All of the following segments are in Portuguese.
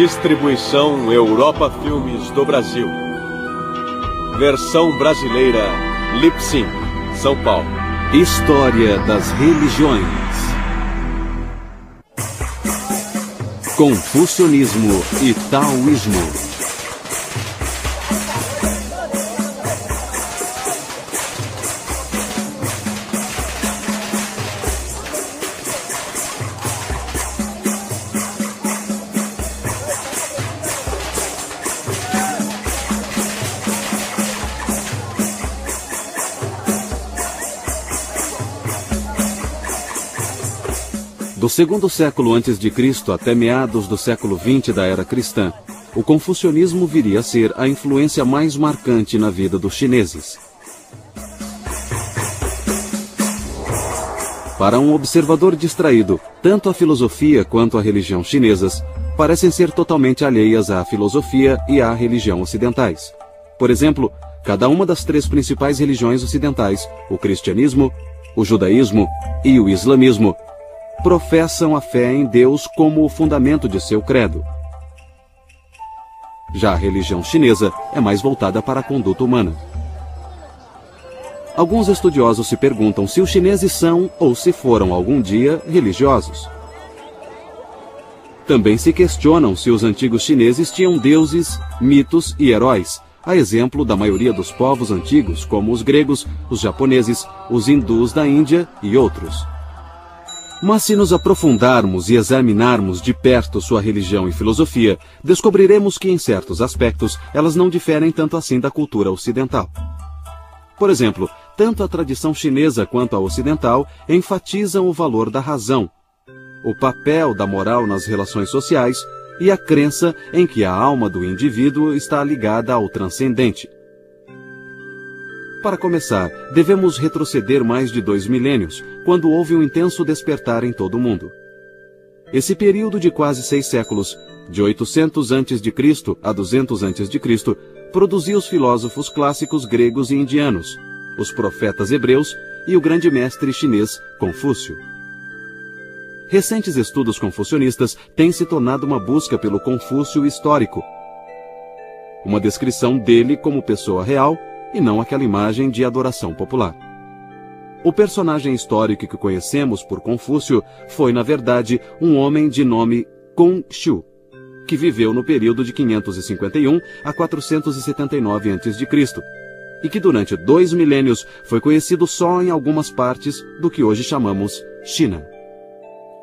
Distribuição Europa Filmes do Brasil. Versão brasileira Lipsync, São Paulo. História das religiões. Confucionismo e Taoísmo. Do segundo século a.C. até meados do século XX da era cristã, o confucionismo viria a ser a influência mais marcante na vida dos chineses. Para um observador distraído, tanto a filosofia quanto a religião chinesas parecem ser totalmente alheias à filosofia e à religião ocidentais. Por exemplo, cada uma das três principais religiões ocidentais, o cristianismo, o judaísmo e o islamismo, professam a fé em Deus como o fundamento de seu credo. Já a religião chinesa é mais voltada para a conduta humana. Alguns estudiosos se perguntam se os chineses são, ou se foram algum dia, religiosos. Também se questionam se os antigos chineses tinham deuses, mitos e heróis, a exemplo da maioria dos povos antigos, como os gregos, os japoneses, os hindus da Índia e outros. Mas se nos aprofundarmos e examinarmos de perto sua religião e filosofia, descobriremos que, em certos aspectos, elas não diferem tanto assim da cultura ocidental. Por exemplo, tanto a tradição chinesa quanto a ocidental enfatizam o valor da razão, o papel da moral nas relações sociais e a crença em que a alma do indivíduo está ligada ao transcendente. Para começar, devemos retroceder mais de 2 milênios, quando houve um intenso despertar em todo o mundo. Esse período de quase 6 séculos, de 800 a.C. a 200 a.C., produziu os filósofos clássicos gregos e indianos, os profetas hebreus e o grande mestre chinês Confúcio. Recentes estudos confucionistas têm se tornado uma busca pelo Confúcio histórico, uma descrição dele como pessoa real e não aquela imagem de adoração popular. O personagem histórico que conhecemos por Confúcio foi, na verdade, um homem de nome Kong Shu, que viveu no período de 551 a 479 a.C., e que durante 2 milênios foi conhecido só em algumas partes do que hoje chamamos China.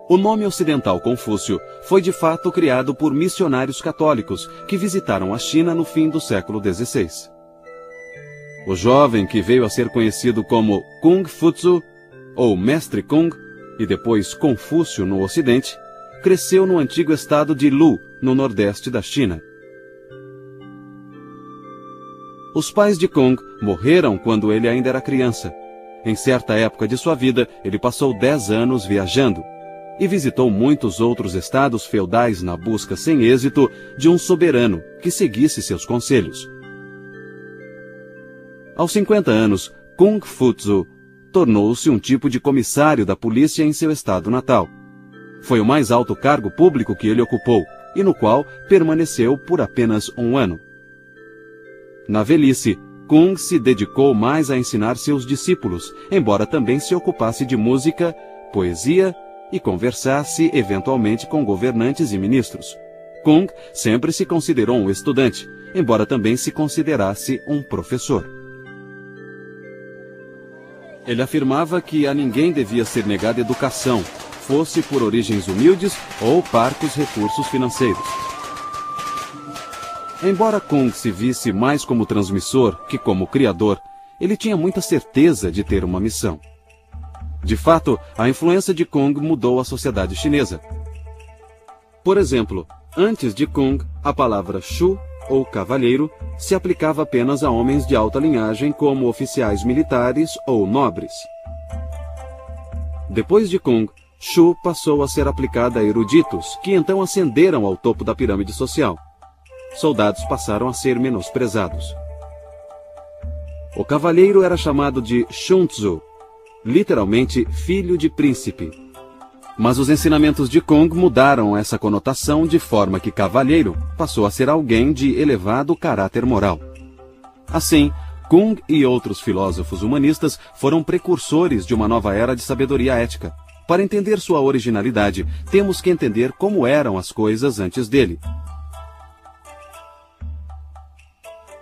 O nome ocidental Confúcio foi de fato criado por missionários católicos que visitaram a China no fim do século XVI. O jovem, que veio a ser conhecido como Kung Futsu, ou Mestre Kung, e depois Confúcio no Ocidente, cresceu no antigo estado de Lu, no nordeste da China. Os pais de Kung morreram quando ele ainda era criança. Em certa época de sua vida, ele passou 10 anos viajando e visitou muitos outros estados feudais na busca sem êxito de um soberano que seguisse seus conselhos. Aos 50 anos, Kung Futsu tornou-se um tipo de comissário da polícia em seu estado natal. Foi o mais alto cargo público que ele ocupou, e no qual permaneceu por apenas 1 ano. Na velhice, Kung se dedicou mais a ensinar seus discípulos, embora também se ocupasse de música, poesia e conversasse eventualmente com governantes e ministros. Kung sempre se considerou um estudante, embora também se considerasse um professor. Ele afirmava que a ninguém devia ser negada educação, fosse por origens humildes ou parcos recursos financeiros. Embora Kung se visse mais como transmissor que como criador, ele tinha muita certeza de ter uma missão. De fato, a influência de Kung mudou a sociedade chinesa. Por exemplo, antes de Kung, a palavra Shu, ou cavalheiro, se aplicava apenas a homens de alta linhagem como oficiais militares ou nobres. Depois de Kung, Shu passou a ser aplicada a eruditos, que então ascenderam ao topo da pirâmide social. Soldados passaram a ser menosprezados. O cavalheiro era chamado de Shunzu, literalmente filho de príncipe. Mas os ensinamentos de Kung mudaram essa conotação de forma que cavalheiro passou a ser alguém de elevado caráter moral. Assim, Kung e outros filósofos humanistas foram precursores de uma nova era de sabedoria ética. Para entender sua originalidade, temos que entender como eram as coisas antes dele.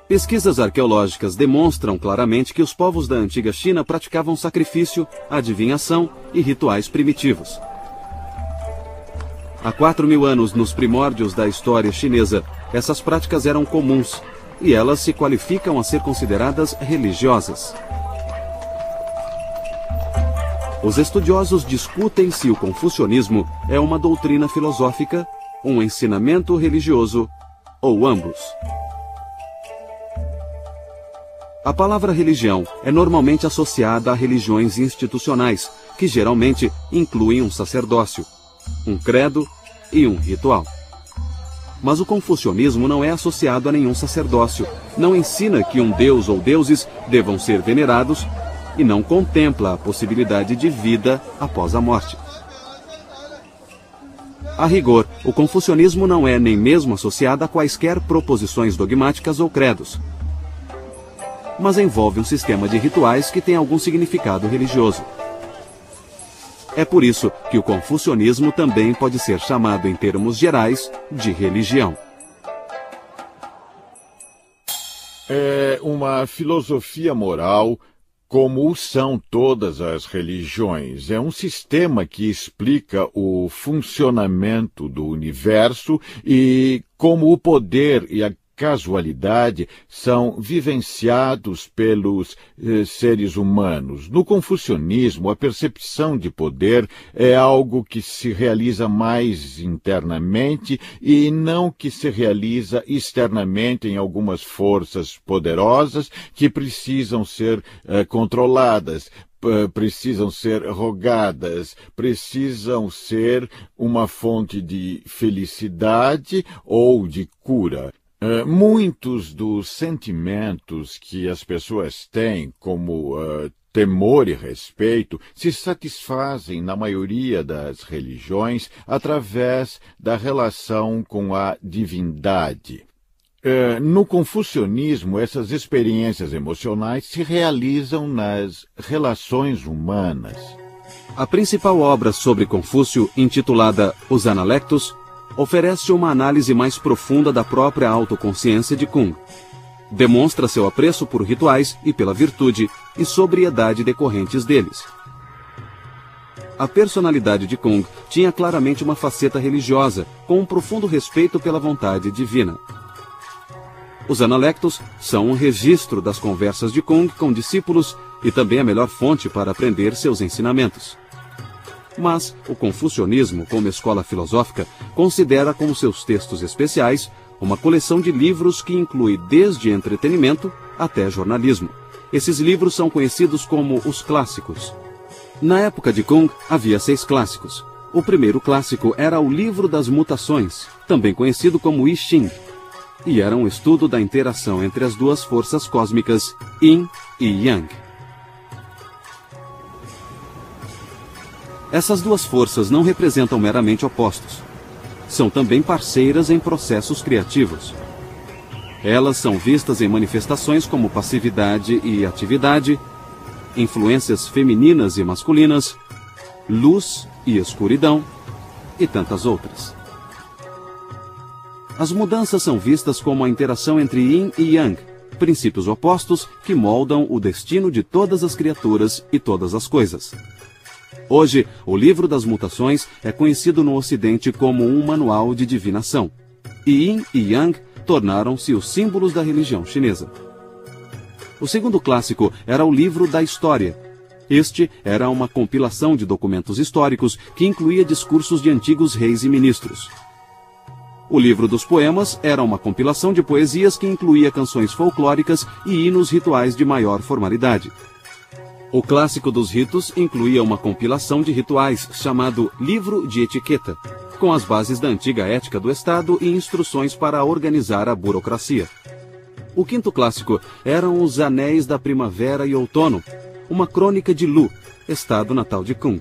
Pesquisas arqueológicas demonstram claramente que os povos da antiga China praticavam sacrifício, adivinhação e rituais primitivos. Há 4.000 anos, nos primórdios da história chinesa, essas práticas eram comuns, e elas se qualificam a ser consideradas religiosas. Os estudiosos discutem se o confucionismo é uma doutrina filosófica, um ensinamento religioso ou ambos. A palavra religião é normalmente associada a religiões institucionais, que geralmente incluem um sacerdócio, um credo e um ritual. Mas o confucionismo não é associado a nenhum sacerdócio, não ensina que um deus ou deuses devam ser venerados e não contempla a possibilidade de vida após a morte. A rigor, o confucionismo não é nem mesmo associado a quaisquer proposições dogmáticas ou credos, mas envolve um sistema de rituais que tem algum significado religioso. É por isso que o confucionismo também pode ser chamado, em termos gerais, de religião. É uma filosofia moral, como são todas as religiões. É um sistema que explica o funcionamento do universo e como o poder e a casualidade são vivenciados pelos seres humanos. No confucionismo, a percepção de poder é algo que se realiza mais internamente e não que se realiza externamente em algumas forças poderosas que precisam ser controladas, precisam ser rogadas, precisam ser uma fonte de felicidade ou de cura. Muitos dos sentimentos que as pessoas têm, como temor e respeito, se satisfazem, na maioria das religiões, através da relação com a divindade. No confucionismo, essas experiências emocionais se realizam nas relações humanas. A principal obra sobre Confúcio, intitulada Os Analectos, oferece uma análise mais profunda da própria autoconsciência de Kung. Demonstra seu apreço por rituais e pela virtude e sobriedade decorrentes deles. A personalidade de Kung tinha claramente uma faceta religiosa, com um profundo respeito pela vontade divina. Os Analectos são um registro das conversas de Kung com discípulos e também a melhor fonte para aprender seus ensinamentos. Mas o confucionismo, como escola filosófica, considera como seus textos especiais uma coleção de livros que inclui desde entretenimento até jornalismo. Esses livros são conhecidos como os clássicos. Na época de Kung, havia 6 clássicos. O primeiro clássico era o Livro das Mutações, também conhecido como I Ching, e era um estudo da interação entre as duas forças cósmicas, Yin e Yang. Essas duas forças não representam meramente opostos. São também parceiras em processos criativos. Elas são vistas em manifestações como passividade e atividade, influências femininas e masculinas, luz e escuridão, e tantas outras. As mudanças são vistas como a interação entre Yin e Yang, princípios opostos que moldam o destino de todas as criaturas e todas as coisas. Hoje, o Livro das Mutações é conhecido no Ocidente como um manual de divinação. E Yin e Yang tornaram-se os símbolos da religião chinesa. O segundo clássico era o Livro da História. Este era uma compilação de documentos históricos que incluía discursos de antigos reis e ministros. O Livro dos Poemas era uma compilação de poesias que incluía canções folclóricas e hinos rituais de maior formalidade. O Clássico dos Ritos incluía uma compilação de rituais chamado Livro de Etiqueta, com as bases da antiga ética do Estado e instruções para organizar a burocracia. O quinto clássico eram os Anéis da Primavera e Outono, uma crônica de Lu, estado natal de Kung.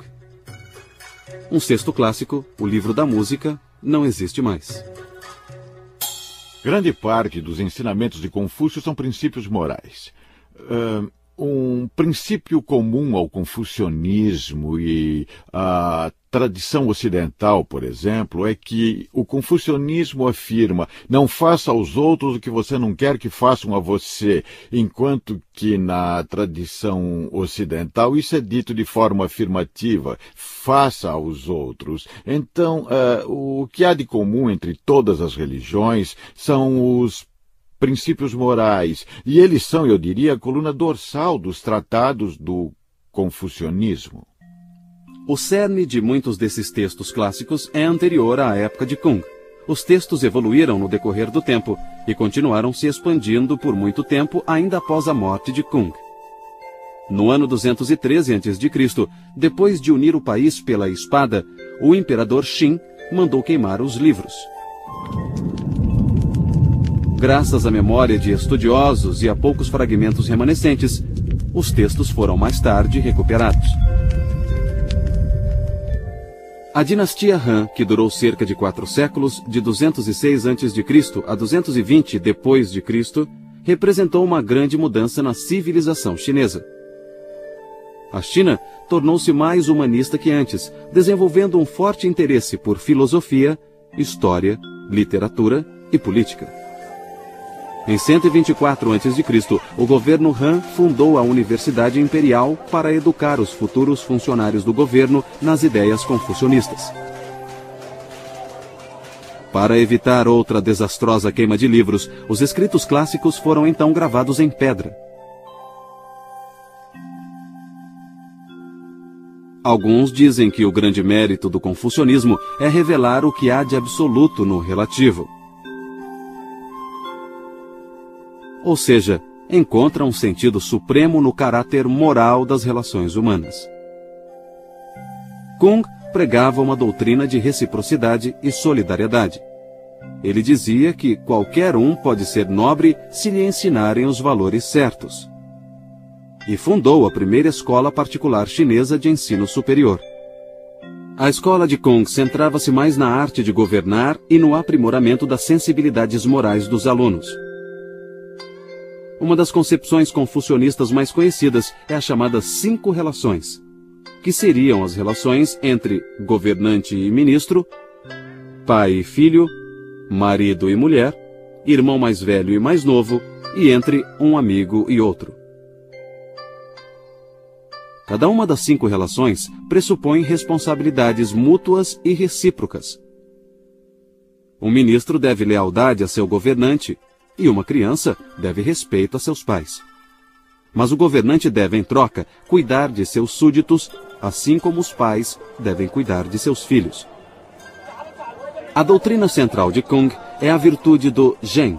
Um sexto clássico, o livro da música, não existe mais. Grande parte dos ensinamentos de Confúcio são princípios morais. Um princípio comum ao confucionismo e à tradição ocidental, por exemplo, é que o confucionismo afirma: não faça aos outros o que você não quer que façam a você, enquanto que na tradição ocidental isso é dito de forma afirmativa: faça aos outros. Então, o que há de comum entre todas as religiões são os princípios morais, e eles são, eu diria, a coluna dorsal dos tratados do confucionismo. O cerne de muitos desses textos clássicos é anterior à época de Kung. Os textos evoluíram no decorrer do tempo e continuaram se expandindo por muito tempo ainda após a morte de Kung. No ano 213 a.C., depois de unir o país pela espada, o imperador Qin mandou queimar os livros. Graças à memória de estudiosos e a poucos fragmentos remanescentes, os textos foram mais tarde recuperados. A dinastia Han, que durou cerca de 4 séculos, de 206 a.C. a 220 d.C., representou uma grande mudança na civilização chinesa. A China tornou-se mais humanista que antes, desenvolvendo um forte interesse por filosofia, história, literatura e política. Em 124 a.C., o governo Han fundou a Universidade Imperial para educar os futuros funcionários do governo nas ideias confucionistas. Para evitar outra desastrosa queima de livros, os escritos clássicos foram então gravados em pedra. Alguns dizem que o grande mérito do confucionismo é revelar o que há de absoluto no relativo. Ou seja, encontra um sentido supremo no caráter moral das relações humanas. Kung pregava uma doutrina de reciprocidade e solidariedade. Ele dizia que qualquer um pode ser nobre se lhe ensinarem os valores certos. E fundou a primeira escola particular chinesa de ensino superior. A escola de Kung centrava-se mais na arte de governar e no aprimoramento das sensibilidades morais dos alunos. Uma das concepções confucionistas mais conhecidas é a chamada 5 relações, que seriam as relações entre governante e ministro, pai e filho, marido e mulher, irmão mais velho e mais novo, e entre um amigo e outro. Cada uma das 5 relações pressupõe responsabilidades mútuas e recíprocas. Um ministro deve lealdade a seu governante, e uma criança deve respeito a seus pais. Mas o governante deve, em troca, cuidar de seus súditos, assim como os pais devem cuidar de seus filhos. A doutrina central de Kung é a virtude do Zhen,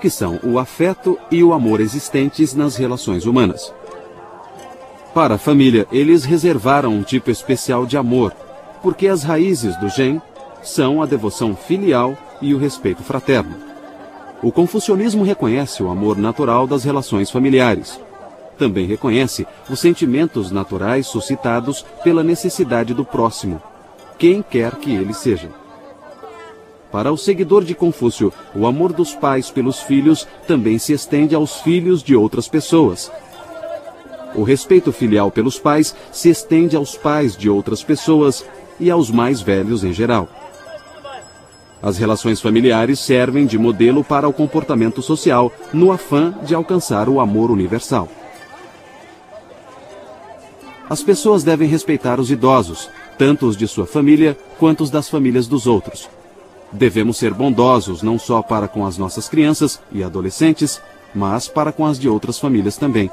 que são o afeto e o amor existentes nas relações humanas. Para a família, eles reservaram um tipo especial de amor, porque as raízes do Zhen são a devoção filial e o respeito fraterno. O confucionismo reconhece o amor natural das relações familiares. Também reconhece os sentimentos naturais suscitados pela necessidade do próximo, quem quer que ele seja. Para o seguidor de Confúcio, o amor dos pais pelos filhos também se estende aos filhos de outras pessoas. O respeito filial pelos pais se estende aos pais de outras pessoas e aos mais velhos em geral. As relações familiares servem de modelo para o comportamento social, no afã de alcançar o amor universal. As pessoas devem respeitar os idosos, tanto os de sua família quanto os das famílias dos outros. Devemos ser bondosos não só para com as nossas crianças e adolescentes, mas para com as de outras famílias também.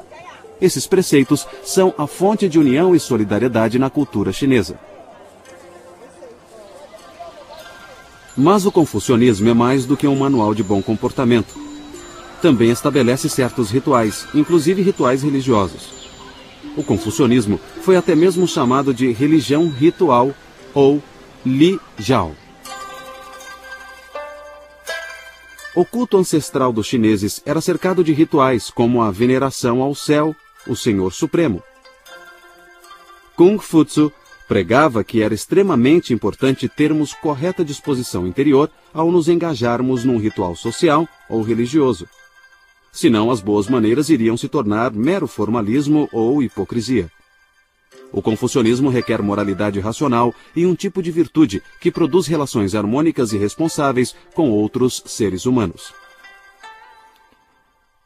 Esses preceitos são a fonte de união e solidariedade na cultura chinesa. Mas o confucionismo é mais do que um manual de bom comportamento. Também estabelece certos rituais, inclusive rituais religiosos. O confucionismo foi até mesmo chamado de religião ritual ou Li Jiao. O culto ancestral dos chineses era cercado de rituais como a veneração ao céu, o Senhor Supremo. Kung Futsu Pregava que era extremamente importante termos correta disposição interior ao nos engajarmos num ritual social ou religioso. Senão as boas maneiras iriam se tornar mero formalismo ou hipocrisia. O confucionismo requer moralidade racional e um tipo de virtude que produz relações harmônicas e responsáveis com outros seres humanos.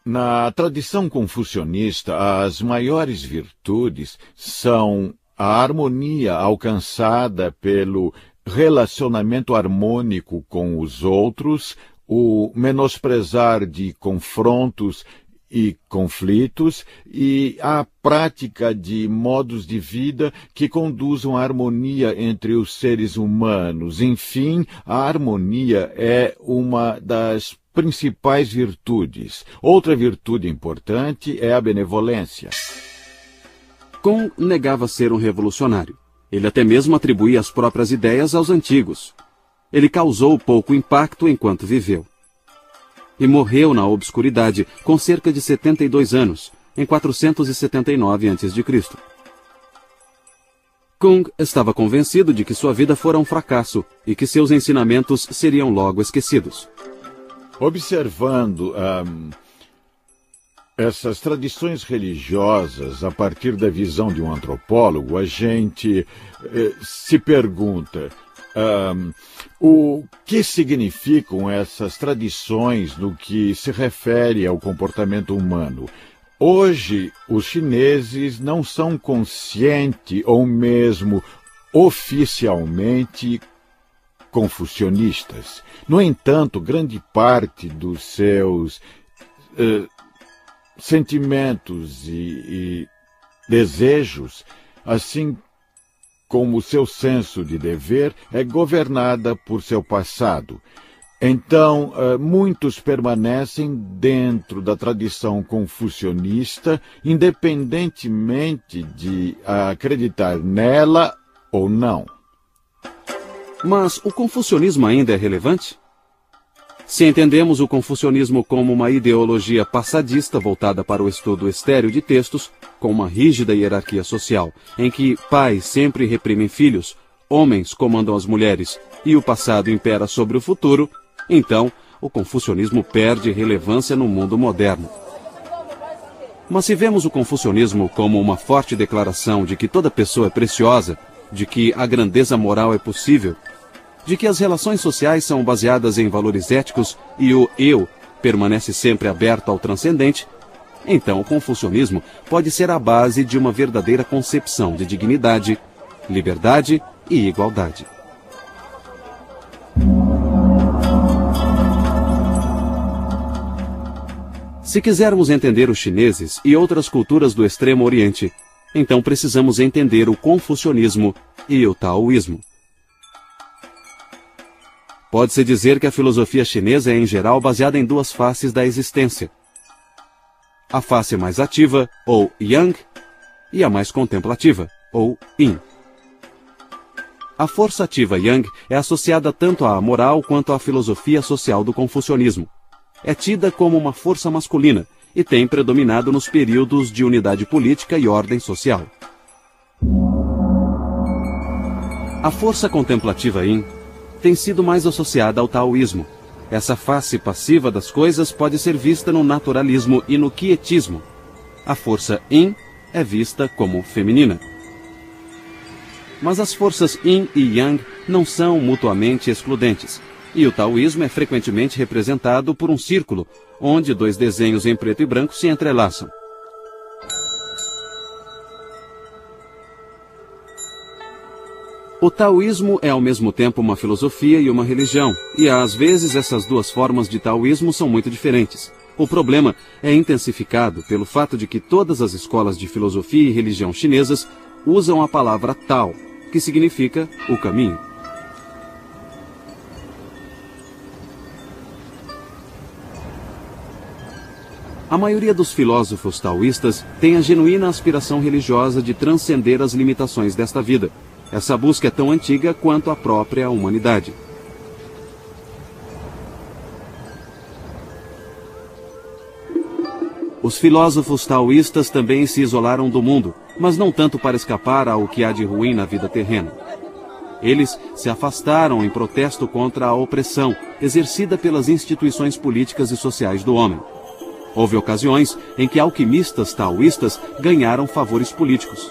Na tradição confucionista, as maiores virtudes são a harmonia alcançada pelo relacionamento harmônico com os outros, o menosprezar de confrontos e conflitos e a prática de modos de vida que conduzam à harmonia entre os seres humanos. Enfim, a harmonia é uma das principais virtudes. Outra virtude importante é a benevolência. Kuhn negava ser um revolucionário. Ele até mesmo atribuía as próprias ideias aos antigos. Ele causou pouco impacto enquanto viveu. E morreu na obscuridade com cerca de 72 anos, em 479 a.C. Kuhn estava convencido de que sua vida fora um fracasso e que seus ensinamentos seriam logo esquecidos. Observando essas tradições religiosas a partir da visão de um antropólogo, a gente se pergunta o que significam essas tradições no que se refere ao comportamento humano. Hoje, os chineses não são conscientes ou mesmo oficialmente confucionistas. No entanto, grande parte dos seus sentimentos e desejos, assim como seu senso de dever, é governada por seu passado. Então, muitos permanecem dentro da tradição confucionista, independentemente de acreditar nela ou não. Mas o confucionismo ainda é relevante? Se entendemos o confucionismo como uma ideologia passadista voltada para o estudo estéril de textos, com uma rígida hierarquia social, em que pais sempre reprimem filhos, homens comandam as mulheres e o passado impera sobre o futuro, então o confucionismo perde relevância no mundo moderno. Mas se vemos o confucionismo como uma forte declaração de que toda pessoa é preciosa, de que a grandeza moral é possível, de que as relações sociais são baseadas em valores éticos e o eu permanece sempre aberto ao transcendente, então o confucionismo pode ser a base de uma verdadeira concepção de dignidade, liberdade e igualdade. Se quisermos entender os chineses e outras culturas do Extremo Oriente, então precisamos entender o confucionismo e o taoísmo. Pode-se dizer que a filosofia chinesa é, em geral, baseada em duas faces da existência. A face mais ativa, ou Yang, e a mais contemplativa, ou Yin. A força ativa Yang é associada tanto à moral quanto à filosofia social do confucionismo. É tida como uma força masculina e tem predominado nos períodos de unidade política e ordem social. A força contemplativa Yin tem sido mais associada ao taoísmo. Essa face passiva das coisas pode ser vista no naturalismo e no quietismo. A força Yin é vista como feminina. Mas as forças Yin e Yang não são mutuamente excludentes, e o taoísmo é frequentemente representado por um círculo, onde dois desenhos em preto e branco se entrelaçam. O taoísmo é ao mesmo tempo uma filosofia e uma religião, e às vezes essas duas formas de taoísmo são muito diferentes. O problema é intensificado pelo fato de que todas as escolas de filosofia e religião chinesas usam a palavra Tao, que significa o caminho. A maioria dos filósofos taoístas tem a genuína aspiração religiosa de transcender as limitações desta vida. Essa busca é tão antiga quanto a própria humanidade. O Os filósofos taoístas também se isolaram do mundo, mas não tanto para escapar ao que há de ruim na vida terrena. Eles se afastaram em protesto contra a opressão exercida pelas instituições políticas e sociais do homem. Houve ocasiões em que alquimistas taoístas ganharam favores políticos.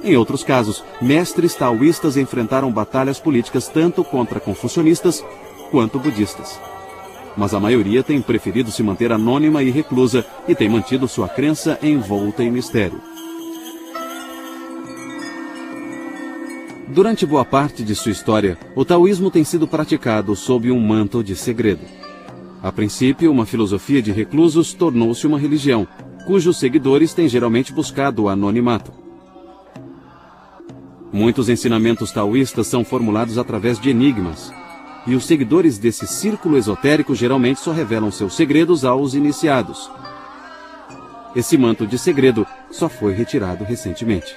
Em outros casos, mestres taoístas enfrentaram batalhas políticas tanto contra confucionistas quanto budistas. Mas a maioria tem preferido se manter anônima e reclusa e tem mantido sua crença envolta em mistério. Durante boa parte de sua história, o taoísmo tem sido praticado sob um manto de segredo. A princípio, uma filosofia de reclusos tornou-se uma religião, cujos seguidores têm geralmente buscado o anonimato. Muitos ensinamentos taoístas são formulados através de enigmas, e os seguidores desse círculo esotérico geralmente só revelam seus segredos aos iniciados. Esse manto de segredo só foi retirado recentemente.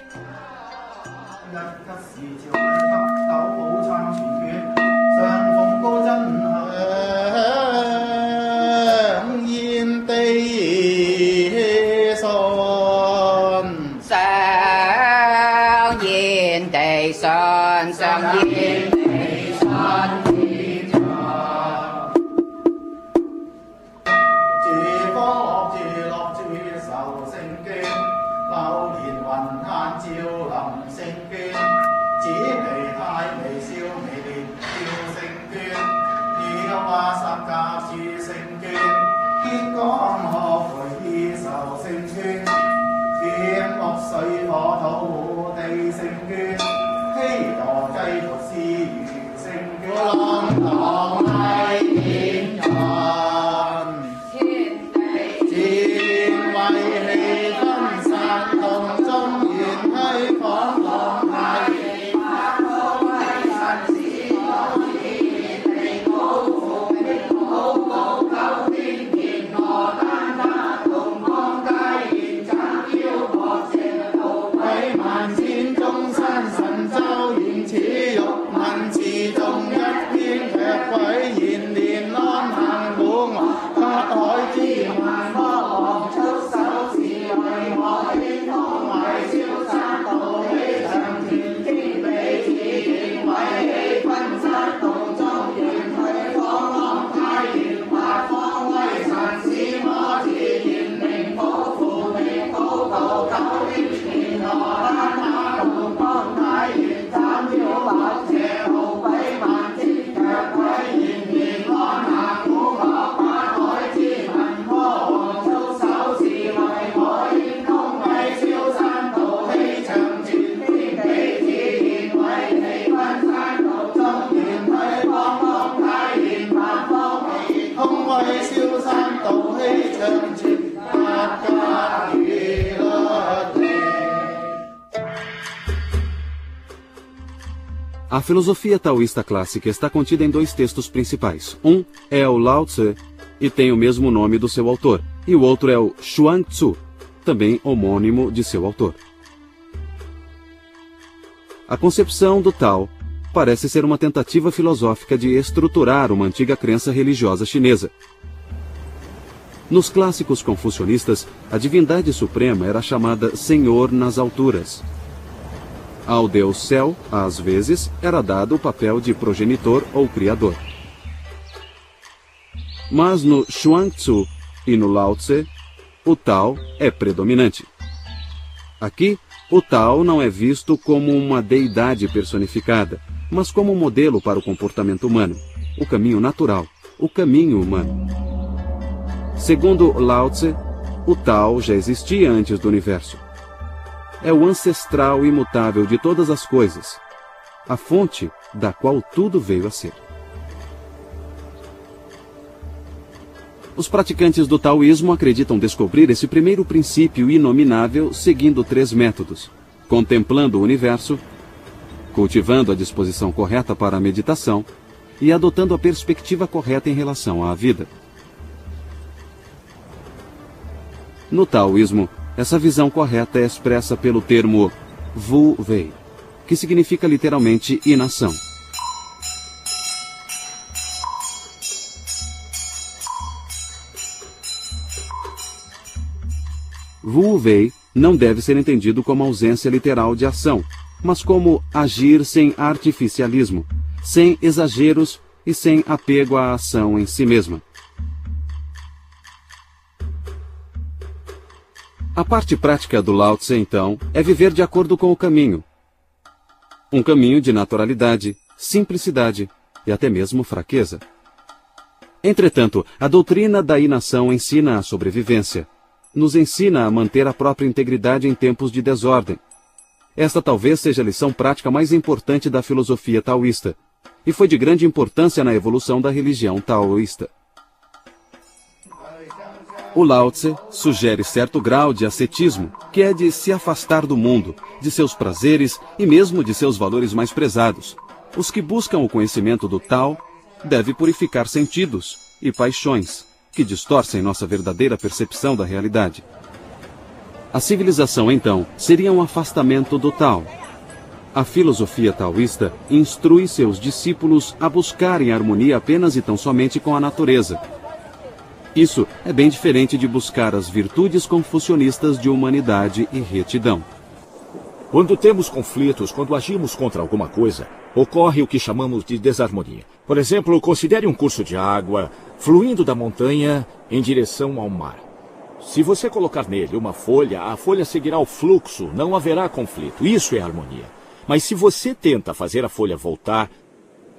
A filosofia taoísta clássica está contida em dois textos principais. Um é o Lao Tse, e tem o mesmo nome do seu autor, e o outro é o Chuang Tzu, também homônimo de seu autor. A concepção do Tao parece ser uma tentativa filosófica de estruturar uma antiga crença religiosa chinesa. Nos clássicos confucionistas, a divindade suprema era chamada Senhor nas alturas. Ao Deus Céu, às vezes, era dado o papel de progenitor ou criador. Mas no Chuang Tzu e no Lao Tse, o Tao é predominante. Aqui, o Tao não é visto como uma deidade personificada, mas como um modelo para o comportamento humano, o caminho natural, o caminho humano. Segundo Lao Tse, o Tao já existia antes do universo. É o ancestral imutável de todas as coisas, a fonte da qual tudo veio a ser. Os praticantes do taoísmo acreditam descobrir esse primeiro princípio inominável seguindo 3 métodos: contemplando o universo, cultivando a disposição correta para a meditação e adotando a perspectiva correta em relação à vida. No taoísmo, essa visão correta é expressa pelo termo Wu Wei, que significa literalmente inação. Wu Wei não deve ser entendido como ausência literal de ação, mas como agir sem artificialismo, sem exageros e sem apego à ação em si mesma. A parte prática do Lao Tse, então, é viver de acordo com o caminho. Um caminho de naturalidade, simplicidade e até mesmo fraqueza. Entretanto, a doutrina da inação ensina a sobrevivência. Nos ensina a manter a própria integridade em tempos de desordem. Esta talvez seja a lição prática mais importante da filosofia taoísta, e foi de grande importância na evolução da religião taoísta. O Lao Tse sugere certo grau de ascetismo, que é de se afastar do mundo, de seus prazeres e mesmo de seus valores mais prezados. Os que buscam o conhecimento do Tao devem purificar sentidos e paixões, que distorcem nossa verdadeira percepção da realidade. A civilização, então, seria um afastamento do Tao. A filosofia taoísta instrui seus discípulos a buscarem harmonia apenas e tão somente com a natureza. Isso é bem diferente de buscar as virtudes confucionistas de humanidade e retidão. Quando temos conflitos, quando agimos contra alguma coisa, ocorre o que chamamos de desarmonia. Por exemplo, considere um curso de água fluindo da montanha em direção ao mar. Se você colocar nele uma folha, a folha seguirá o fluxo, não haverá conflito. Isso é harmonia. Mas se você tenta fazer a folha voltar,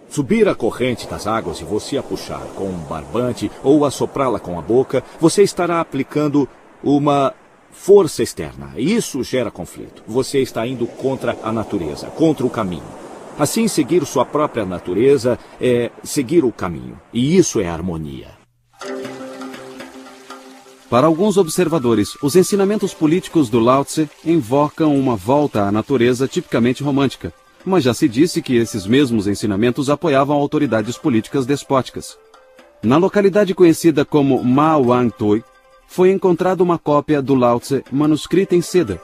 subir a corrente das águas e você a puxar com um barbante ou assoprá-la com a boca, você estará aplicando uma força externa. Isso gera conflito. Você está indo contra a natureza, contra o caminho. Assim, seguir sua própria natureza é seguir o caminho. E isso é harmonia. Para alguns observadores, os ensinamentos políticos do Lao Tse invocam uma volta à natureza tipicamente romântica, mas já se disse que esses mesmos ensinamentos apoiavam autoridades políticas despóticas. Na localidade conhecida como Ma Wang Toi, foi encontrada uma cópia do Lao Tse manuscrita em seda.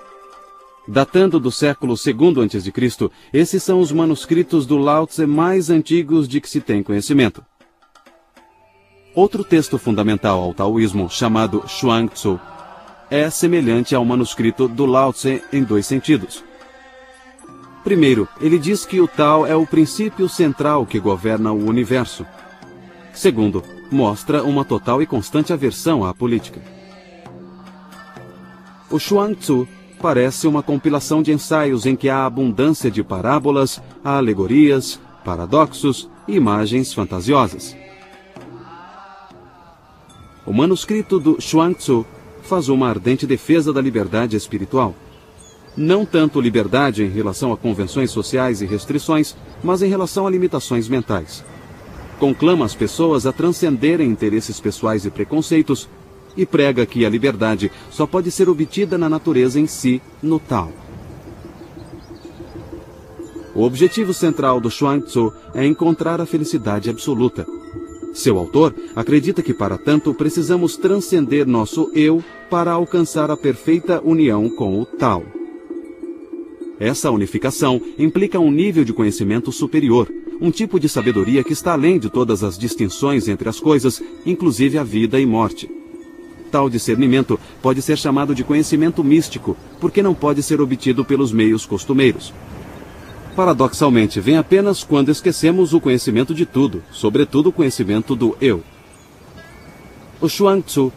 Datando do século II a.C., esses são os manuscritos do Lao Tse mais antigos de que se tem conhecimento. Outro texto fundamental ao taoísmo, chamado Xuang Tzu, é semelhante ao manuscrito do Lao Tse em dois sentidos. Primeiro, ele diz que o Tao é o princípio central que governa o universo. Segundo, mostra uma total e constante aversão à política. O Xuang Tzu parece uma compilação de ensaios em que há abundância de parábolas, alegorias, paradoxos e imagens fantasiosas. O manuscrito do Xuang Tzu faz uma ardente defesa da liberdade espiritual. Não tanto liberdade em relação a convenções sociais e restrições, mas em relação a limitações mentais. Conclama as pessoas a transcenderem interesses pessoais e preconceitos e prega que a liberdade só pode ser obtida na natureza em si, no Tao. O objetivo central do Xuang Tzu é encontrar a felicidade absoluta. Seu autor acredita que, para tanto, precisamos transcender nosso eu para alcançar a perfeita união com o Tao. Essa unificação implica um nível de conhecimento superior, um tipo de sabedoria que está além de todas as distinções entre as coisas, inclusive a vida e morte. Tal discernimento pode ser chamado de conhecimento místico, porque não pode ser obtido pelos meios costumeiros. Paradoxalmente, vem apenas quando esquecemos o conhecimento de tudo, sobretudo o conhecimento do eu. O Xuang Tzu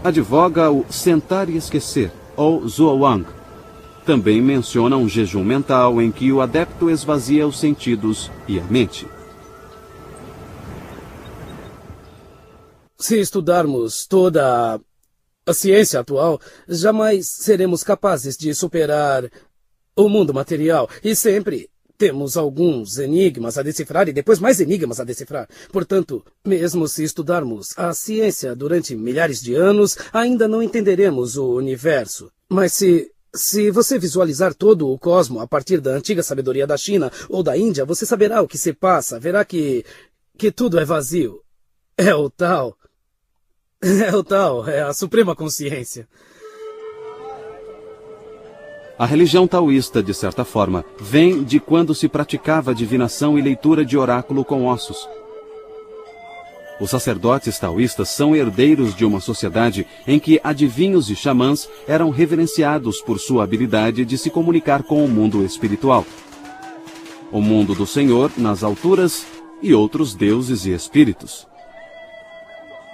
advoga o sentar e esquecer, ou Zhuowang. Também menciona um jejum mental em que o adepto esvazia os sentidos e a mente. Se estudarmos toda a ciência atual, jamais seremos capazes de superar o mundo material e sempre temos alguns enigmas a decifrar e depois mais enigmas a decifrar. Portanto, mesmo se estudarmos a ciência durante milhares de anos, ainda não entenderemos o universo. Mas se você visualizar todo o cosmos a partir da antiga sabedoria da China ou da Índia, você saberá o que se passa, verá que tudo é vazio. É o Tao. É o Tao, é a suprema consciência. A religião taoísta, de certa forma, vem de quando se praticava divinação e leitura de oráculo com ossos. Os sacerdotes taoístas são herdeiros de uma sociedade em que adivinhos e xamãs eram reverenciados por sua habilidade de se comunicar com o mundo espiritual. O mundo do Senhor nas alturas e outros deuses e espíritos.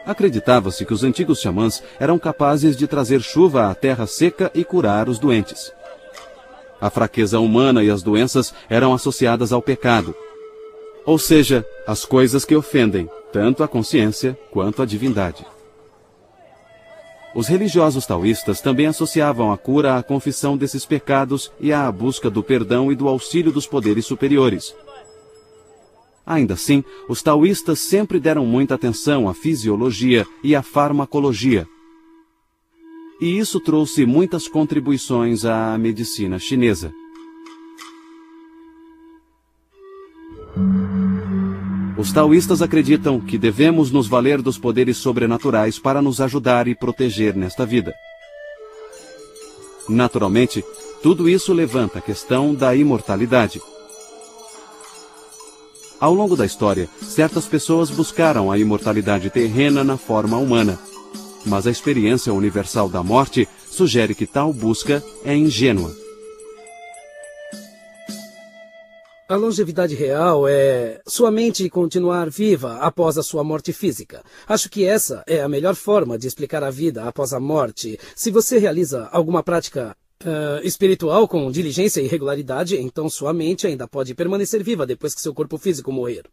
Acreditava-se que os antigos xamãs eram capazes de trazer chuva à terra seca e curar os doentes. A fraqueza humana e as doenças eram associadas ao pecado, ou seja, as coisas que ofendem tanto a consciência quanto a divindade. Os religiosos taoístas também associavam a cura à confissão desses pecados e à busca do perdão e do auxílio dos poderes superiores. Ainda assim, os taoístas sempre deram muita atenção à fisiologia e à farmacologia. E isso trouxe muitas contribuições à medicina chinesa. Os taoístas acreditam que devemos nos valer dos poderes sobrenaturais para nos ajudar e proteger nesta vida. Naturalmente, tudo isso levanta a questão da imortalidade. Ao longo da história, certas pessoas buscaram a imortalidade terrena na forma humana, mas a experiência universal da morte sugere que tal busca é ingênua. A longevidade real é sua mente continuar viva após a sua morte física. Acho que essa é a melhor forma de explicar a vida após a morte. Se você realiza alguma prática espiritual com diligência e regularidade, então sua mente ainda pode permanecer viva depois que seu corpo físico morrer.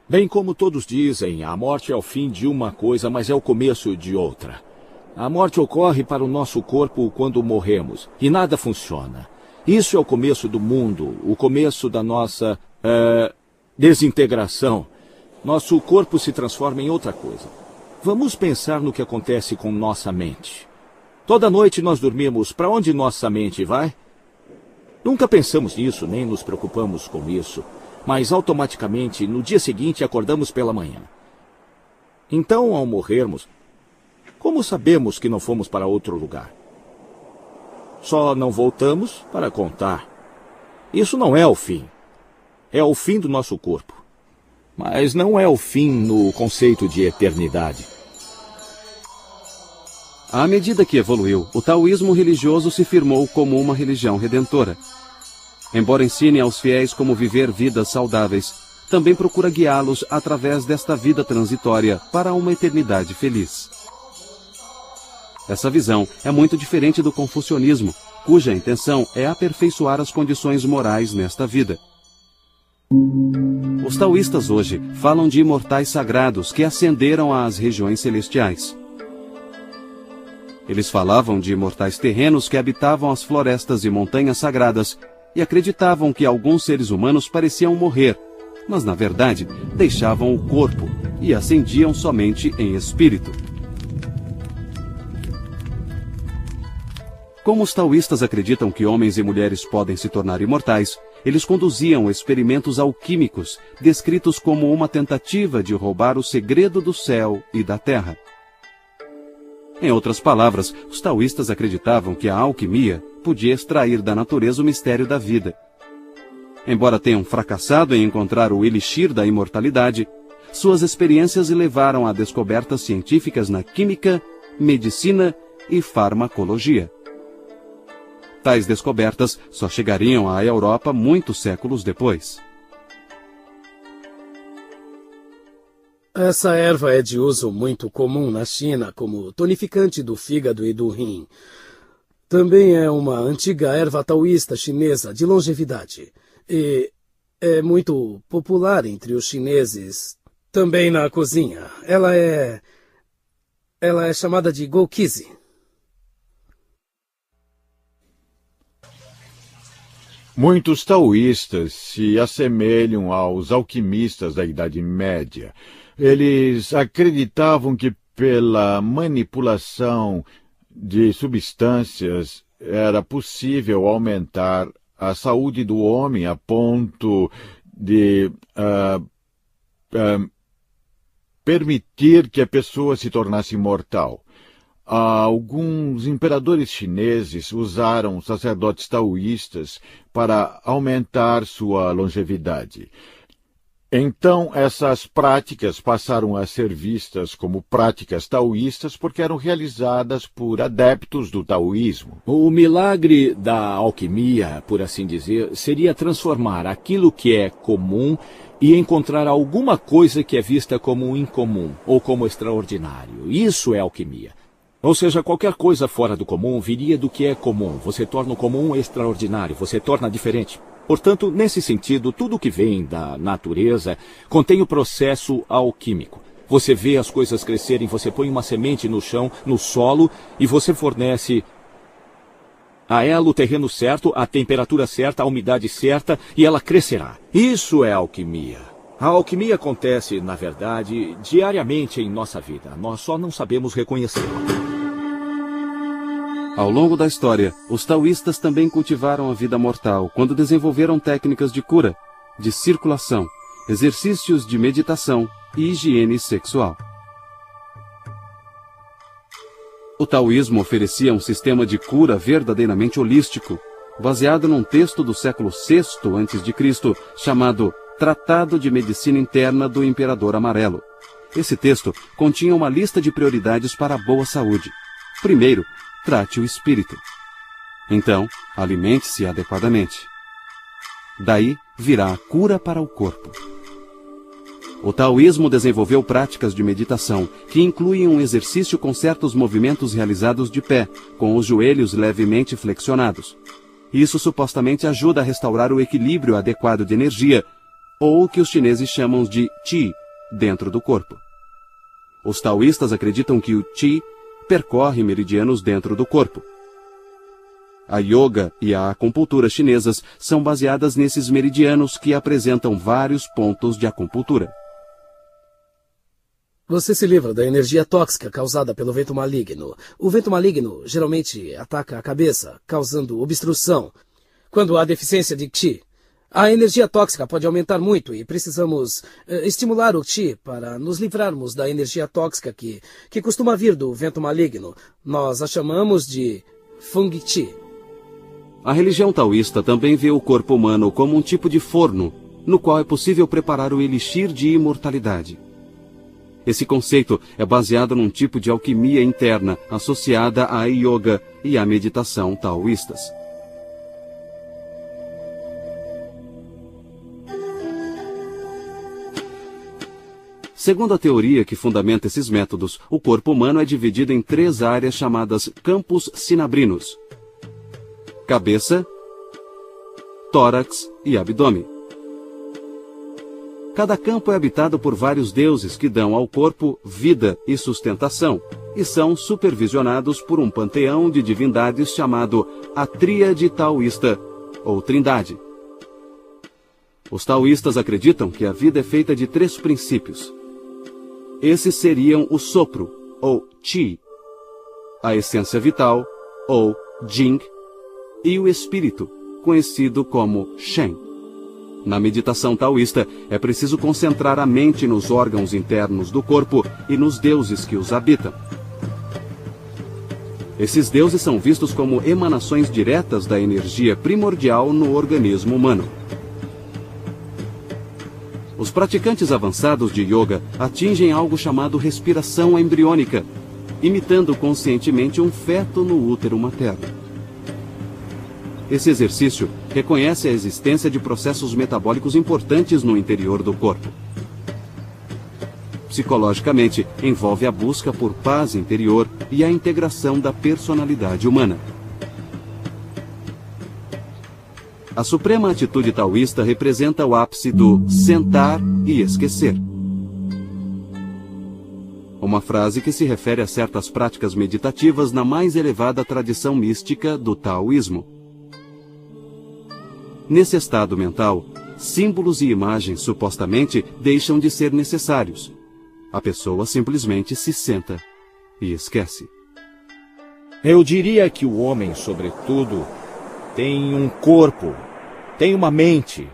Bem como todos dizem, a morte é o fim de uma coisa, mas é o começo de outra. A morte ocorre para o nosso corpo quando morremos, e nada funciona. Isso é o começo do mundo, o começo da nossa desintegração. Nosso corpo se transforma em outra coisa. Vamos pensar no que acontece com nossa mente. Toda noite nós dormimos. Para onde nossa mente vai? Nunca pensamos nisso, nem nos preocupamos com isso. Mas automaticamente, no dia seguinte, acordamos pela manhã. Então, ao morrermos, como sabemos que não fomos para outro lugar? Só não voltamos para contar. Isso não é o fim. É o fim do nosso corpo. Mas não é o fim no conceito de eternidade. À medida que evoluiu, o taoísmo religioso se firmou como uma religião redentora. Embora ensine aos fiéis como viver vidas saudáveis, também procura guiá-los através desta vida transitória para uma eternidade feliz. Essa visão é muito diferente do confucionismo, cuja intenção é aperfeiçoar as condições morais nesta vida. Os taoístas hoje falam de imortais sagrados que ascenderam às regiões celestiais. Eles falavam de imortais terrenos que habitavam as florestas e montanhas sagradas e acreditavam que alguns seres humanos pareciam morrer, mas na verdade deixavam o corpo e ascendiam somente em espírito. Como os taoístas acreditam que homens e mulheres podem se tornar imortais, eles conduziam experimentos alquímicos, descritos como uma tentativa de roubar o segredo do céu e da terra. Em outras palavras, os taoístas acreditavam que a alquimia podia extrair da natureza o mistério da vida. Embora tenham fracassado em encontrar o elixir da imortalidade, suas experiências levaram a descobertas científicas na química, medicina e farmacologia. Tais descobertas só chegariam à Europa muitos séculos depois. Essa erva é de uso muito comum na China como tonificante do fígado e do rim. Também é uma antiga erva taoísta chinesa de longevidade e é muito popular entre os chineses. Também na cozinha. Ela é chamada de gokizi. Muitos taoístas se assemelham aos alquimistas da Idade Média. Eles acreditavam que pela manipulação de substâncias era possível aumentar a saúde do homem a ponto de permitir que a pessoa se tornasse imortal. Alguns imperadores chineses usaram sacerdotes taoístas para aumentar sua longevidade. Então, essas práticas passaram a ser vistas como práticas taoístas porque eram realizadas por adeptos do taoísmo. O milagre da alquimia, por assim dizer, seria transformar aquilo que é comum e encontrar alguma coisa que é vista como incomum ou como extraordinário. Isso é alquimia. Ou seja, qualquer coisa fora do comum viria do que é comum. Você torna o comum extraordinário, você torna diferente. Portanto, nesse sentido, tudo que vem da natureza contém o processo alquímico. Você vê as coisas crescerem, você põe uma semente no chão, no solo, e você fornece a ela o terreno certo, a temperatura certa, a umidade certa, e ela crescerá. Isso é alquimia. A alquimia acontece, na verdade, diariamente em nossa vida. Nós só não sabemos reconhecê-la. Ao longo da história, os taoístas também cultivaram a vida mortal quando desenvolveram técnicas de cura, de circulação, exercícios de meditação e higiene sexual. O taoísmo oferecia um sistema de cura verdadeiramente holístico, baseado num texto do século VI a.C., chamado Tratado de Medicina Interna do Imperador Amarelo. Esse texto continha uma lista de prioridades para a boa saúde. Primeiro, trate o espírito. Então, alimente-se adequadamente. Daí virá a cura para o corpo. O taoísmo desenvolveu práticas de meditação que incluem um exercício com certos movimentos realizados de pé, com os joelhos levemente flexionados. Isso supostamente ajuda a restaurar o equilíbrio adequado de energia, ou o que os chineses chamam de Qi, dentro do corpo. Os taoístas acreditam que o Qi percorre meridianos dentro do corpo. A yoga e a acupuntura chinesas são baseadas nesses meridianos que apresentam vários pontos de acupuntura. Você se livra da energia tóxica causada pelo vento maligno. O vento maligno geralmente ataca a cabeça, causando obstrução. Quando há deficiência de Qi, a energia tóxica pode aumentar muito e precisamos estimular o Qi para nos livrarmos da energia tóxica que costuma vir do vento maligno. Nós a chamamos de Feng Qi. A religião taoísta também vê o corpo humano como um tipo de forno, no qual é possível preparar o elixir de imortalidade. Esse conceito é baseado num tipo de alquimia interna associada à yoga e à meditação taoístas. Segundo a teoria que fundamenta esses métodos, o corpo humano é dividido em 3 áreas chamadas campos sinabrinos: cabeça, tórax e abdômen. Cada campo é habitado por vários deuses que dão ao corpo vida e sustentação, e são supervisionados por um panteão de divindades chamado a Tríade Taoísta, ou Trindade. Os taoístas acreditam que a vida é feita de 3 princípios. Esses seriam o sopro, ou Qi, a essência vital, ou Jing, e o espírito, conhecido como Shen. Na meditação taoísta, é preciso concentrar a mente nos órgãos internos do corpo e nos deuses que os habitam. Esses deuses são vistos como emanações diretas da energia primordial no organismo humano. Os praticantes avançados de yoga atingem algo chamado respiração embriônica, imitando conscientemente um feto no útero materno. Esse exercício reconhece a existência de processos metabólicos importantes no interior do corpo. Psicologicamente, envolve a busca por paz interior e a integração da personalidade humana. A suprema atitude taoísta representa o ápice do sentar e esquecer. Uma frase que se refere a certas práticas meditativas na mais elevada tradição mística do taoísmo. Nesse estado mental, símbolos e imagens supostamente deixam de ser necessários. A pessoa simplesmente se senta e esquece. Eu diria que o homem, sobretudo, tem um corpo, tem uma mente.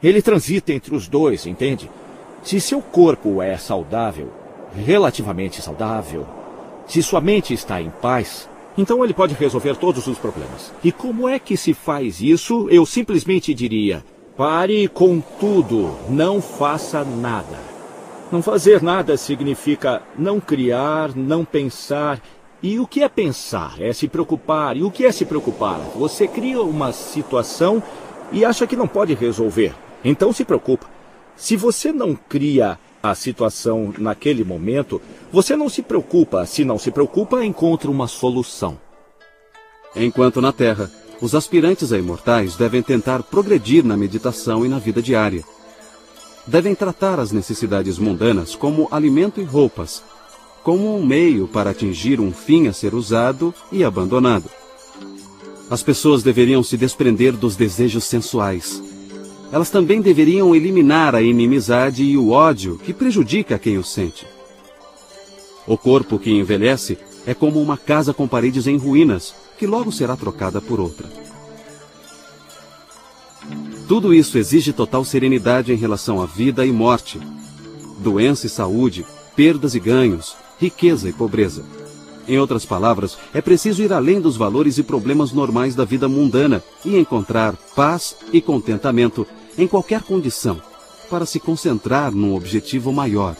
Ele transita entre os dois, entende? Se seu corpo é saudável, relativamente saudável, se sua mente está em paz, então ele pode resolver todos os problemas. E como é que se faz isso? Eu simplesmente diria, Pare com tudo, não faça nada. Não fazer nada significa não criar, não pensar. E o que é pensar? É se preocupar. E o que é se preocupar? Você cria uma situação e acha que não pode resolver. Então se preocupa. Se você não cria a situação naquele momento, você não se preocupa. Se não se preocupa, encontra uma solução. Enquanto na Terra, os aspirantes a imortais devem tentar progredir na meditação e na vida diária. Devem tratar as necessidades mundanas como alimento e roupas, como um meio para atingir um fim a ser usado e abandonado. As pessoas deveriam se desprender dos desejos sensuais. Elas também deveriam eliminar a inimizade e o ódio que prejudica quem o sente. O corpo que envelhece é como uma casa com paredes em ruínas, que logo será trocada por outra. Tudo isso exige total serenidade em relação à vida e morte, doença e saúde, perdas e ganhos, riqueza e pobreza. Em outras palavras, é preciso ir além dos valores e problemas normais da vida mundana e encontrar paz e contentamento em qualquer condição, para se concentrar num objetivo maior.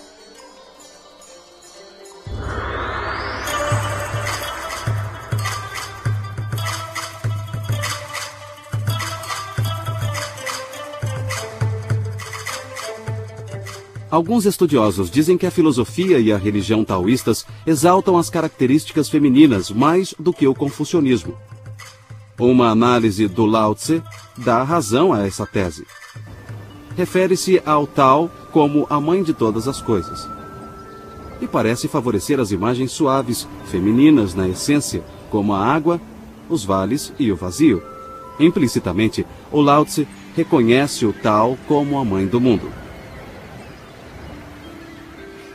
Alguns estudiosos dizem que a filosofia e a religião taoístas exaltam as características femininas mais do que o confucionismo. Uma análise do Lao Tse dá razão a essa tese. Refere-se ao Tao como a mãe de todas as coisas. E parece favorecer as imagens suaves, femininas na essência, como a água, os vales e o vazio. Implicitamente, o Lao Tse reconhece o Tao como a mãe do mundo.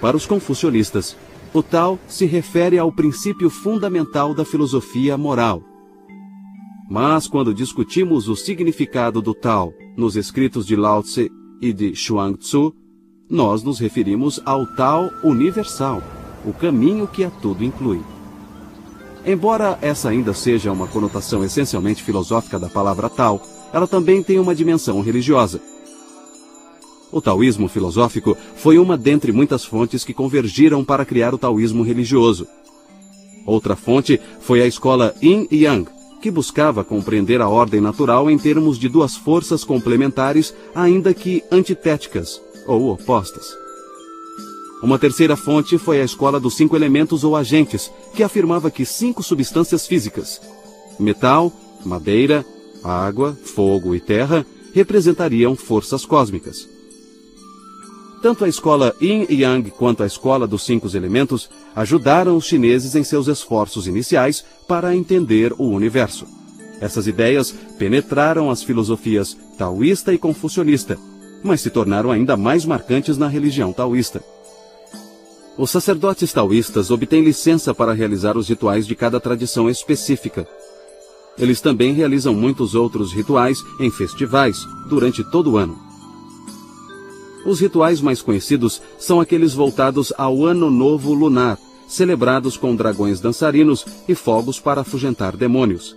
Para os confucionistas, o Tao se refere ao princípio fundamental da filosofia moral. Mas quando discutimos o significado do Tao nos escritos de Lao Tse e de Chuang Tzu, nós nos referimos ao Tao universal, o caminho que a tudo inclui. Embora essa ainda seja uma conotação essencialmente filosófica da palavra Tao, ela também tem uma dimensão religiosa. O taoísmo filosófico foi uma dentre muitas fontes que convergiram para criar o taoísmo religioso. Outra fonte foi a escola Yin e Yang, que buscava compreender a ordem natural em termos de duas forças complementares, ainda que antitéticas ou opostas. Uma terceira fonte foi a escola dos 5 elementos ou agentes, que afirmava que 5 substâncias físicas, metal, madeira, água, fogo e terra, representariam forças cósmicas. Tanto a escola Yin e Yang quanto a escola dos 5 elementos ajudaram os chineses em seus esforços iniciais para entender o universo. Essas ideias penetraram as filosofias taoísta e confucionista, mas se tornaram ainda mais marcantes na religião taoísta. Os sacerdotes taoístas obtêm licença para realizar os rituais de cada tradição específica. Eles também realizam muitos outros rituais em festivais durante todo o ano. Os rituais mais conhecidos são aqueles voltados ao Ano Novo Lunar, celebrados com dragões dançarinos e fogos para afugentar demônios.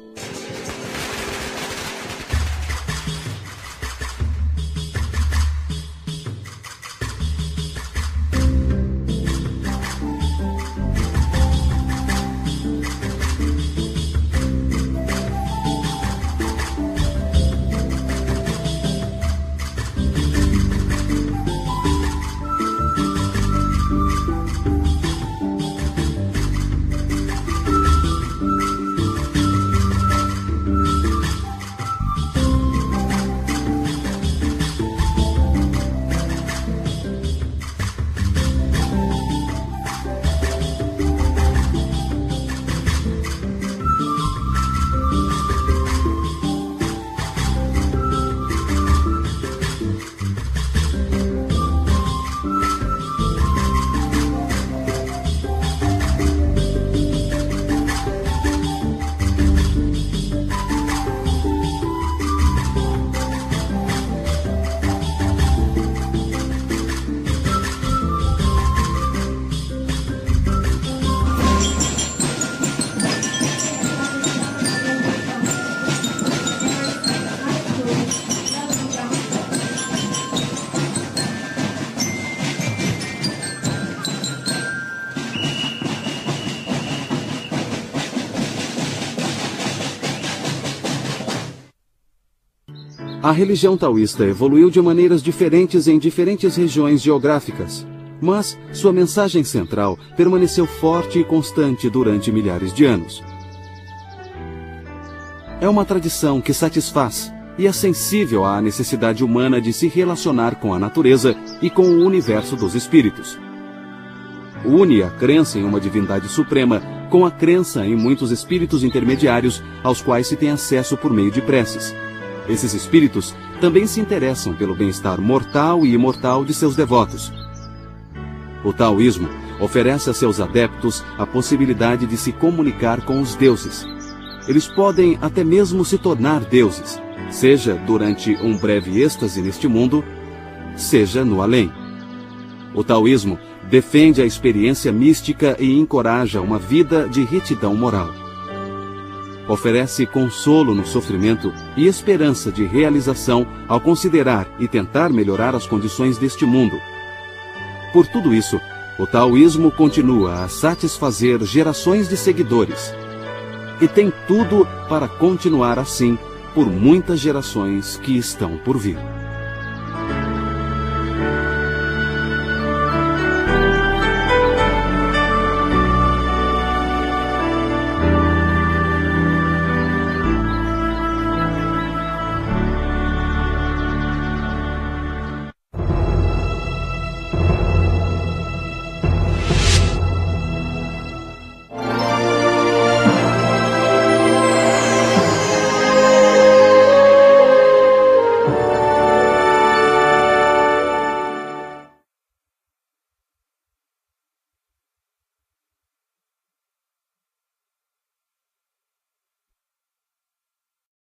A religião taoísta evoluiu de maneiras diferentes em diferentes regiões geográficas, mas sua mensagem central permaneceu forte e constante durante milhares de anos. É uma tradição que satisfaz e é sensível à necessidade humana de se relacionar com a natureza e com o universo dos espíritos. Une a crença em uma divindade suprema com a crença em muitos espíritos intermediários aos quais se tem acesso por meio de preces. Esses espíritos também se interessam pelo bem-estar mortal e imortal de seus devotos. O taoísmo oferece a seus adeptos a possibilidade de se comunicar com os deuses. Eles podem até mesmo se tornar deuses, seja durante um breve êxtase neste mundo, seja no além. O taoísmo defende a experiência mística e encoraja uma vida de retidão moral. Oferece consolo no sofrimento e esperança de realização ao considerar e tentar melhorar as condições deste mundo. Por tudo isso, o taoísmo continua a satisfazer gerações de seguidores. E tem tudo para continuar assim por muitas gerações que estão por vir.